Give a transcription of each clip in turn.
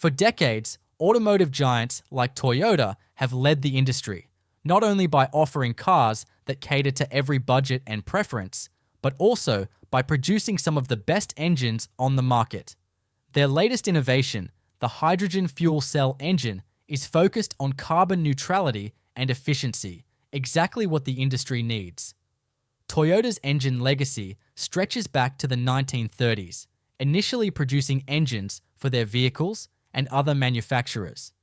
For decades, automotive giants like Toyota have led the industry, not only by offering cars that cater to every budget and preference, but also by producing some of the best engines on the market. Their latest innovation, the hydrogen fuel cell engine, is focused on carbon neutrality and efficiency, exactly what the industry needs. Toyota's engine legacy stretches back to the 1930s, initially producing engines for their vehicles and other manufacturers.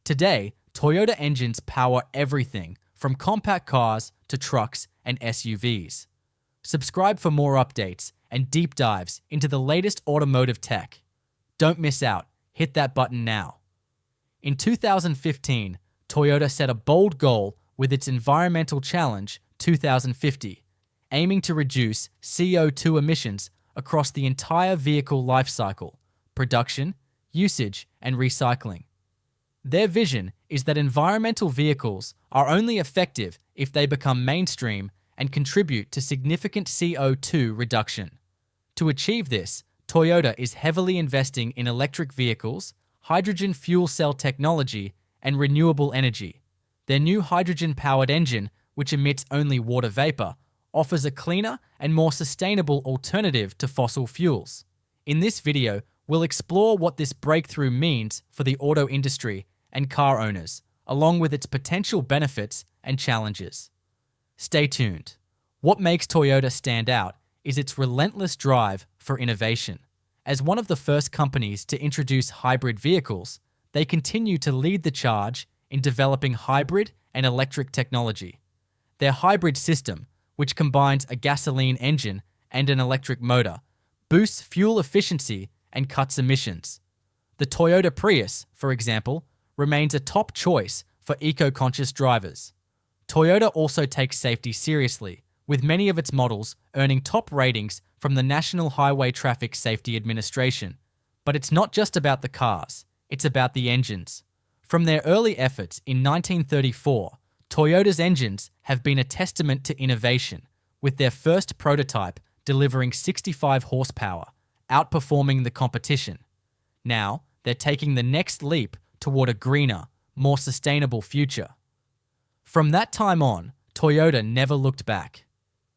Today, Toyota engines power everything from compact cars to trucks and SUVs. Subscribe for more updates and deep dives into the latest automotive tech. Don't miss out. Hit that button now. In 2015, Toyota set a bold goal with its environmental challenge 2050, aiming to reduce CO2 emissions across the entire vehicle lifecycle, production, usage, and recycling. Their vision is that environmental vehicles are only effective if they become mainstream and contribute to significant CO2 reduction. To achieve this, Toyota is heavily investing in electric vehicles, hydrogen fuel cell technology, and renewable energy. Their new hydrogen-powered engine, which emits only water vapor, offers a cleaner and more sustainable alternative to fossil fuels. In this video, we'll explore what this breakthrough means for the auto industry and car owners, along with its potential benefits and challenges. Stay tuned. What makes Toyota stand out is its relentless drive for innovation. As one of the first companies to introduce hybrid vehicles, they continue to lead the charge in developing hybrid and electric technology. Their hybrid system, which combines a gasoline engine and an electric motor, boosts fuel efficiency and cuts emissions. The Toyota Prius, for example, remains a top choice for eco-conscious drivers. Toyota also takes safety seriously, with many of its models earning top ratings from the National Highway Traffic Safety Administration. But it's not just about the cars, it's about the engines. From their early efforts in 1934, Toyota's engines have been a testament to innovation, with their first prototype delivering 65 horsepower, outperforming the competition. Now, they're taking the next leap toward a greener, more sustainable future. From that time on, Toyota never looked back.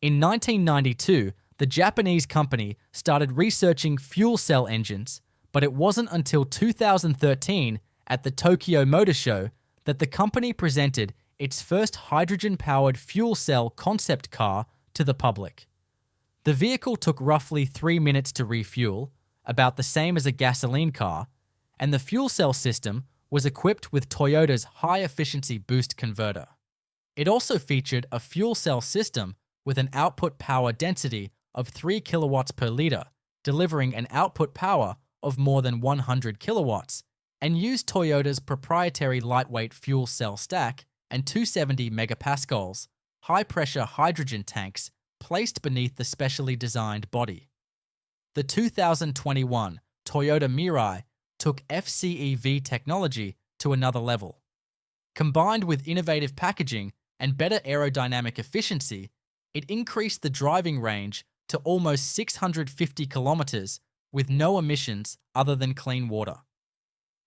In 1992, the Japanese company started researching fuel cell engines, but it wasn't until 2013 at the Tokyo Motor Show that the company presented its first hydrogen-powered fuel cell concept car to the public. The vehicle took roughly 3 minutes to refuel, about the same as a gasoline car, and the fuel cell system was equipped with Toyota's high-efficiency boost converter. It also featured a fuel cell system with an output power density of 3 kilowatts per liter, delivering an output power of more than 100 kilowatts, and used Toyota's proprietary lightweight fuel cell stack and 270 megapascals high-pressure hydrogen tanks placed beneath the specially designed body. The 2021 Toyota Mirai took FCEV technology to another level. Combined with innovative packaging and better aerodynamic efficiency, it increased the driving range to almost 650 kilometers with no emissions other than clean water.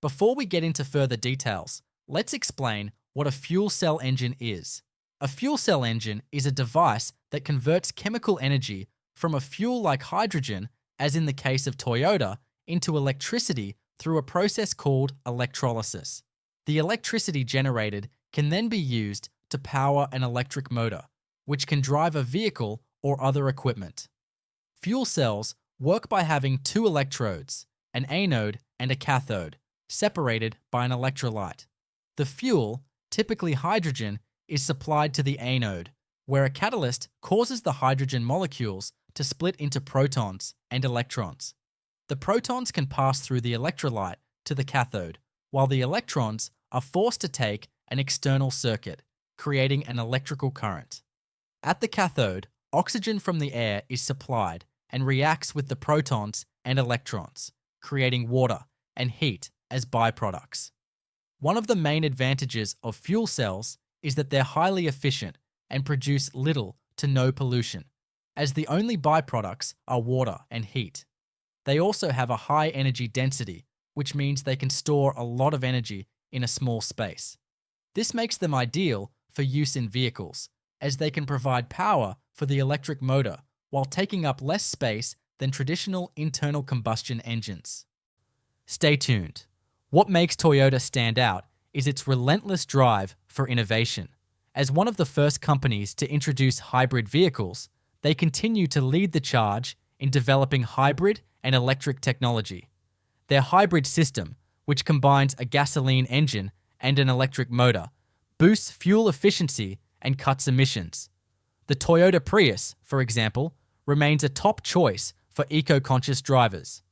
Before we get into further details, let's explain what a fuel cell engine is. A fuel cell engine is a device that converts chemical energy from a fuel like hydrogen, as in the case of Toyota, into electricity through a process called electrolysis. The electricity generated can then be used to power an electric motor, which can drive a vehicle or other equipment. Fuel cells work by having two electrodes, an anode and a cathode, separated by an electrolyte. The fuel, typically hydrogen, is supplied to the anode, where a catalyst causes the hydrogen molecules to split into protons and electrons. The protons can pass through the electrolyte to the cathode, while the electrons are forced to take an external circuit, creating an electrical current. At the cathode, oxygen from the air is supplied and reacts with the protons and electrons, creating water and heat as byproducts. One of the main advantages of fuel cells is that they're highly efficient and produce little to no pollution, as the only byproducts are water and heat. They also have a high energy density, which means they can store a lot of energy in a small space. This makes them ideal for use in vehicles, as they can provide power for the electric motor while taking up less space than traditional internal combustion engines. Stay tuned. What makes Toyota stand out is its relentless drive for innovation. As one of the first companies to introduce hybrid vehicles, they continue to lead the charge in developing hybrid and electric technology. Their hybrid system, which combines a gasoline engine and an electric motor, boosts fuel efficiency and cuts emissions. The Toyota Prius, for example, remains a top choice for eco-conscious drivers.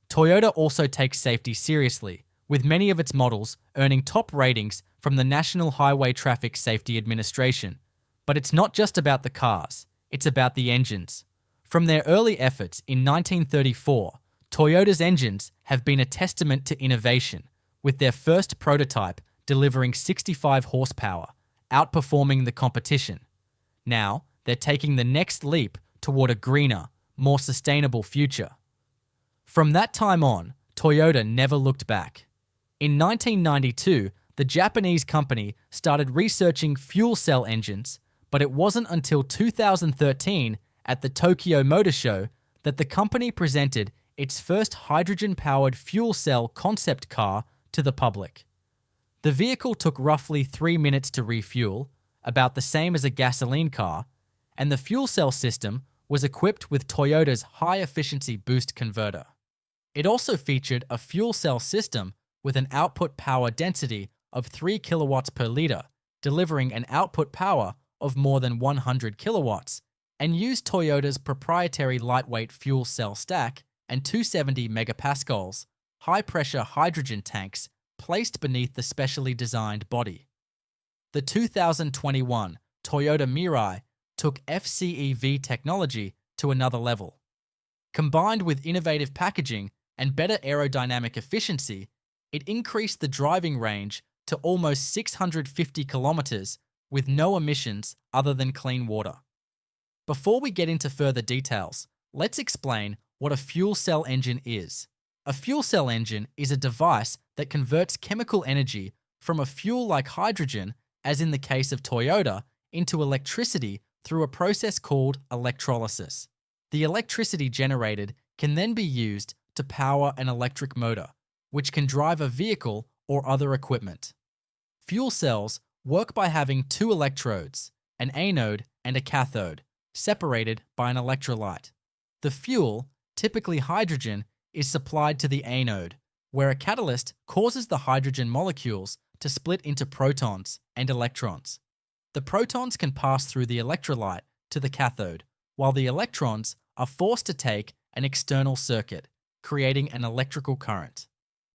Toyota also takes safety seriously, with many of its models earning top ratings from the National Highway Traffic Safety Administration. But it's not just about the cars, it's about the engines. From their early efforts in 1934, Toyota's engines have been a testament to innovation, with their first prototype delivering 65 horsepower, outperforming the competition. Now, they're taking the next leap toward a greener, more sustainable future. From that time on, Toyota never looked back. In 1992, the Japanese company started researching fuel cell engines, but it wasn't until 2013 at the Tokyo Motor Show that the company presented its first hydrogen-powered fuel cell concept car to the public. The vehicle took roughly 3 minutes to refuel, about the same as a gasoline car, and the fuel cell system was equipped with Toyota's high-efficiency boost converter. It also featured a fuel cell system with an output power density of 3 kilowatts per liter, delivering an output power of more than 100 kilowatts, and used Toyota's proprietary lightweight fuel cell stack and 270 megapascals high-pressure hydrogen tanks placed beneath the specially designed body. The 2021 Toyota Mirai took FCEV technology to another level. Combined with innovative packaging and better aerodynamic efficiency, it increased the driving range to almost 650 kilometers with no emissions other than clean water. Before we get into further details, let's explain what a fuel cell engine is. A fuel cell engine is a device that converts chemical energy from a fuel like hydrogen, as in the case of Toyota, into electricity through a process called electrolysis. The electricity generated can then be used to power an electric motor, which can drive a vehicle or other equipment. Fuel cells work by having two electrodes, an anode and a cathode, separated by an electrolyte. The fuel, typically hydrogen, is supplied to the anode, where a catalyst causes the hydrogen molecules to split into protons and electrons. The protons can pass through the electrolyte to the cathode, while the electrons are forced to take an external circuit, creating an electrical current.